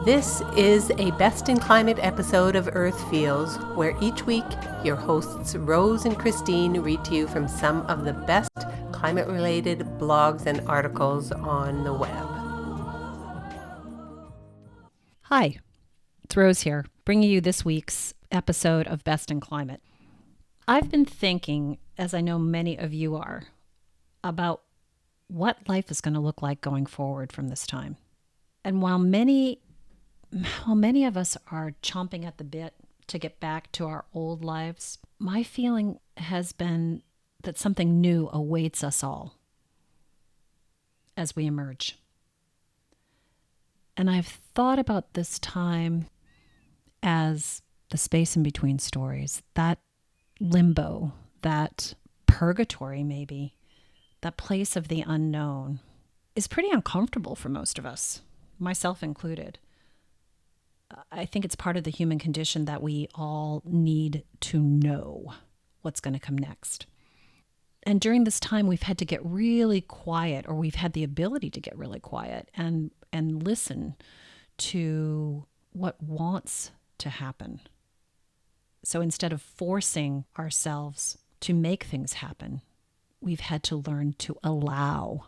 This is a Best in Climate episode of Earth Feels, where each week your hosts Rose and Christine read to you from some of the best climate-related blogs and articles on the web. Hi, it's Rose here, bringing you this week's episode of Best in Climate. I've been thinking, as I know many of you are, about what life is going to look like going forward from this time. And while many of us are chomping at the bit to get back to our old lives, my feeling has been that something new awaits us all as we emerge. And I've thought about this time as the space in between stories, that limbo, that purgatory maybe, that place of the unknown is pretty uncomfortable for most of us, myself included. I think it's part of the human condition that we all need to know what's going to come next. And during this time, we've had to get really quiet, or we've had the ability to get really quiet and listen to what wants to happen. So instead of forcing ourselves to make things happen, we've had to learn to allow.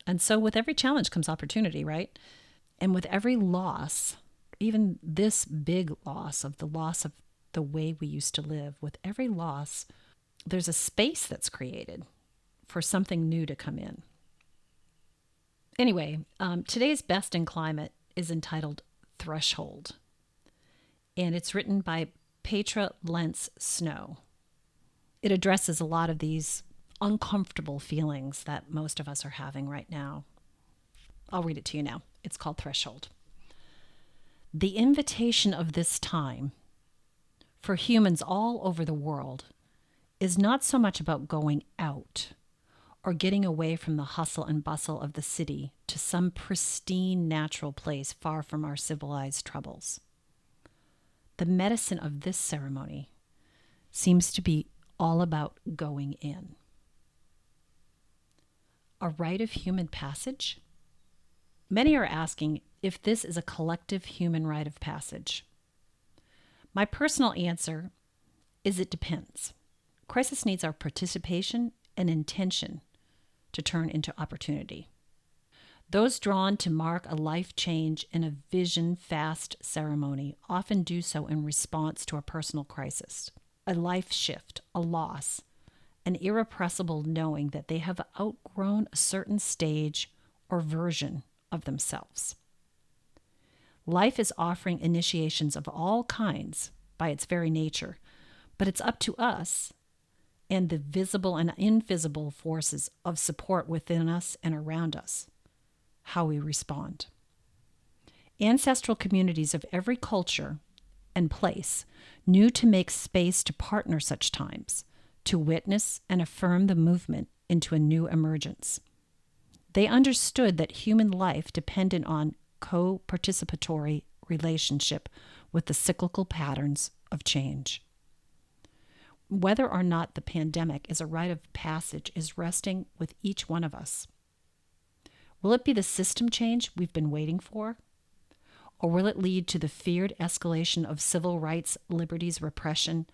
And so with every challenge comes opportunity, right? And with every loss, even this big loss of the way we used to live, with every loss, there's a space that's created for something new to come in. Anyway, today's Best in Climate is entitled Threshold, and it's written by Petra Lentz-Snow. It addresses a lot of these uncomfortable feelings that most of us are having right now. I'll read it to you now. It's called Threshold. The invitation of this time for humans all over the world is not so much about going out or getting away from the hustle and bustle of the city to some pristine natural place far from our civilized troubles. The medicine of this ceremony seems to be all about going in. A rite of human passage? Many are asking if this is a collective human rite of passage. My personal answer is it depends. Crisis needs our participation and intention to turn into opportunity. Those drawn to mark a life change in a vision fast ceremony often do so in response to a personal crisis, a life shift, a loss, an irrepressible knowing that they have outgrown a certain stage or version of themselves. Life is offering initiations of all kinds by its very nature, but it's up to us and the visible and invisible forces of support within us and around us how we respond. Ancestral communities of every culture and place knew to make space to partner such times, to witness and affirm the movement into a new emergence. They understood that human life depended on co-participatory relationship with the cyclical patterns of change. Whether or not the pandemic is a rite of passage is resting with each one of us. Will it be the system change we've been waiting for? Or will it lead to the feared escalation of civil rights, liberties, repression,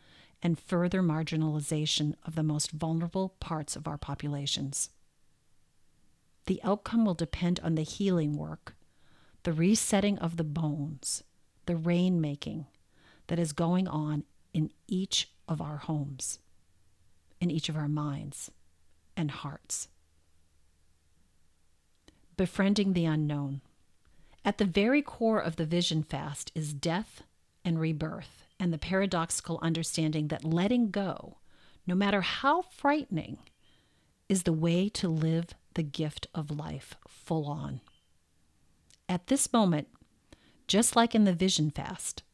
and further marginalization of the most vulnerable parts of our populations? The outcome will depend on the healing work, the resetting of the bones, the rainmaking that is going on in each of our homes, in each of our minds and hearts. Befriending the unknown. At the very core of the Vision Fast is death and rebirth, and the paradoxical understanding that letting go, no matter how frightening, is the way to live the gift of life full on. At this moment, just like in the Vision Fast,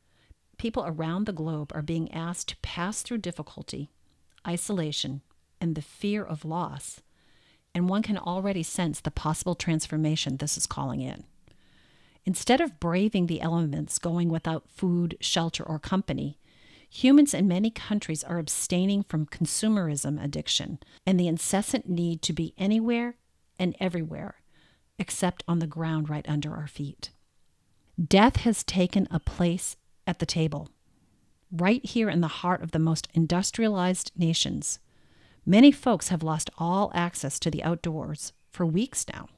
people around the globe are being asked to pass through difficulty, isolation, and the fear of loss, and one can already sense the possible transformation this is calling in. Instead of braving the elements, going without food, shelter, or company, humans in many countries are abstaining from consumerism addiction and the incessant need to be anywhere and everywhere, except on the ground right under our feet. Death has taken a place at the table. Right here in the heart of the most industrialized nations, many folks have lost all access to the outdoors for weeks now.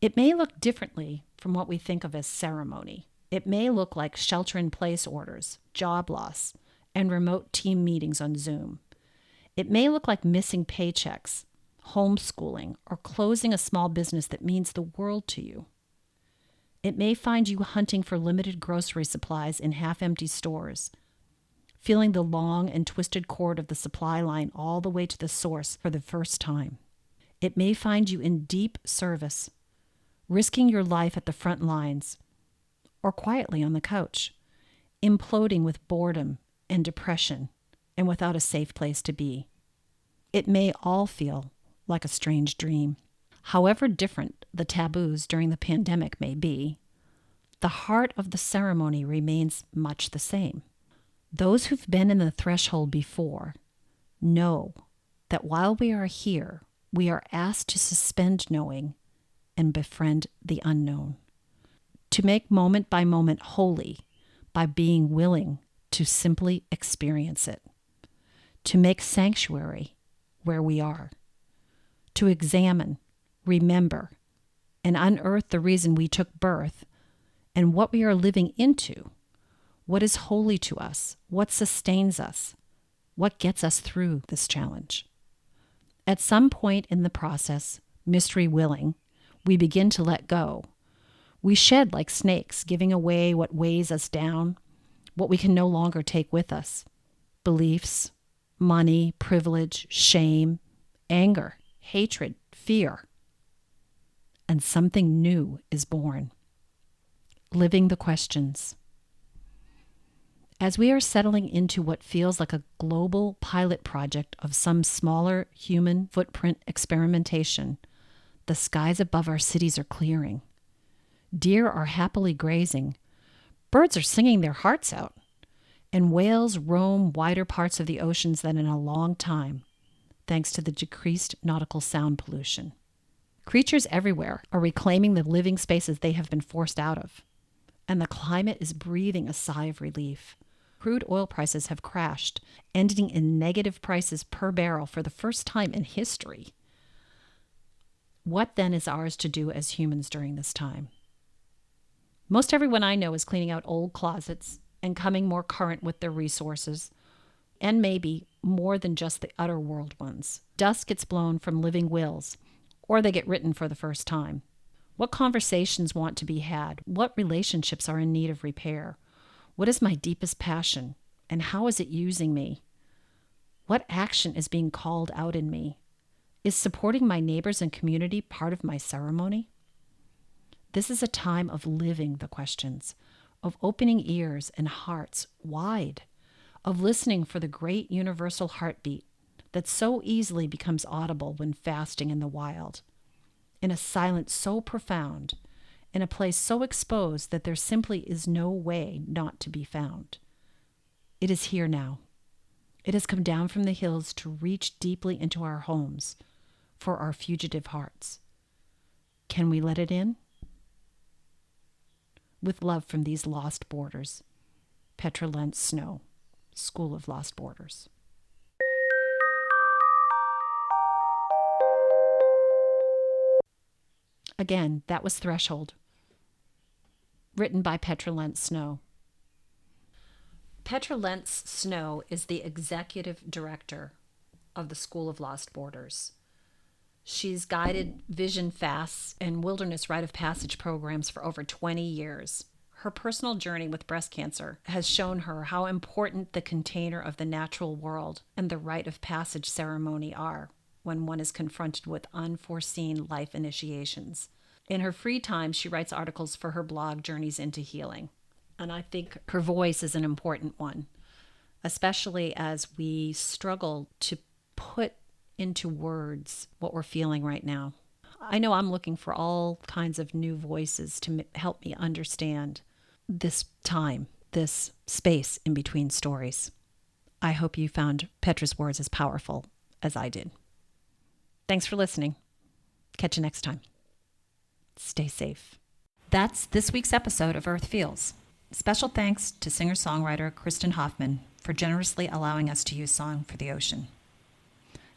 It may look differently from what we think of as ceremony. It may look like shelter-in-place orders, job loss, and remote team meetings on Zoom. It may look like missing paychecks, homeschooling, or closing a small business that means the world to you. It may find you hunting for limited grocery supplies in half-empty stores, feeling the long and twisted cord of the supply line all the way to the source for the first time. It may find you in deep service, risking your life at the front lines, or quietly on the couch, imploding with boredom and depression and without a safe place to be. It may all feel like a strange dream. However different the taboos during the pandemic may be, the heart of the ceremony remains much the same. Those who've been in the threshold before know that while we are here, we are asked to suspend knowing and befriend the unknown, to make moment by moment holy by being willing to simply experience it, to make sanctuary where we are, to examine, remember, and unearth the reason we took birth and what we are living into, what is holy to us, what sustains us, what gets us through this challenge. At some point in the process, mystery willing, we begin to let go. We shed like snakes, giving away what weighs us down, what we can no longer take with us. Beliefs, money, privilege, shame, anger, hatred, fear. And something new is born. Living the questions. As we are settling into what feels like a global pilot project of some smaller human footprint experimentation, the skies above our cities are clearing. Deer are happily grazing. Birds are singing their hearts out. And whales roam wider parts of the oceans than in a long time, thanks to the decreased nautical sound pollution. Creatures everywhere are reclaiming the living spaces they have been forced out of. And the climate is breathing a sigh of relief. Crude oil prices have crashed, ending in negative prices per barrel for the first time in history. What then is ours to do as humans during this time? Most everyone I know is cleaning out old closets and coming more current with their resources, and maybe more than just the utter world ones. Dust gets blown from living wills, or they get written for the first time. What conversations want to be had? What relationships are in need of repair? What is my deepest passion, and how is it using me? What action is being called out in me? Is supporting my neighbors and community part of my ceremony? This is a time of living the questions, of opening ears and hearts wide, of listening for the great universal heartbeat that so easily becomes audible when fasting in the wild, in a silence so profound, in a place so exposed that there simply is no way not to be found. It is here now. It has come down from the hills to reach deeply into our homes for our fugitive hearts. Can we let it in? With love from these lost borders. Petra Lentz-Snow, School of Lost Borders. Again, that was Threshold, written by Petra Lentz-Snow. Petra Lentz-Snow is the executive director of the School of Lost Borders. She's guided vision fasts and wilderness rite of passage programs for over 20 years. Her personal journey with breast cancer has shown her how important the container of the natural world and the rite of passage ceremony are when one is confronted with unforeseen life initiations. In her free time, she writes articles for her blog, Journeys into Healing. And I think her voice is an important one, especially as we struggle to put into words what we're feeling right now. I know I'm looking for all kinds of new voices to help me understand this time, this space in between stories. I hope you found Petra's words as powerful as I did. Thanks for listening. Catch you next time. Stay safe. That's this week's episode of Earth Feels. Special thanks to singer-songwriter Kristen Hoffman for generously allowing us to use Song for the Ocean.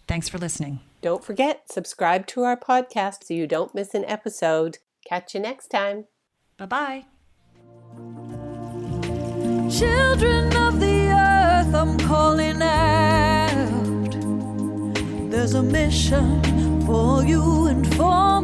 Thanks for listening. Don't forget, subscribe to our podcast so you don't miss an episode. Catch you next time. Bye-bye. Children of the earth, I'm calling out. There's a mission for you and for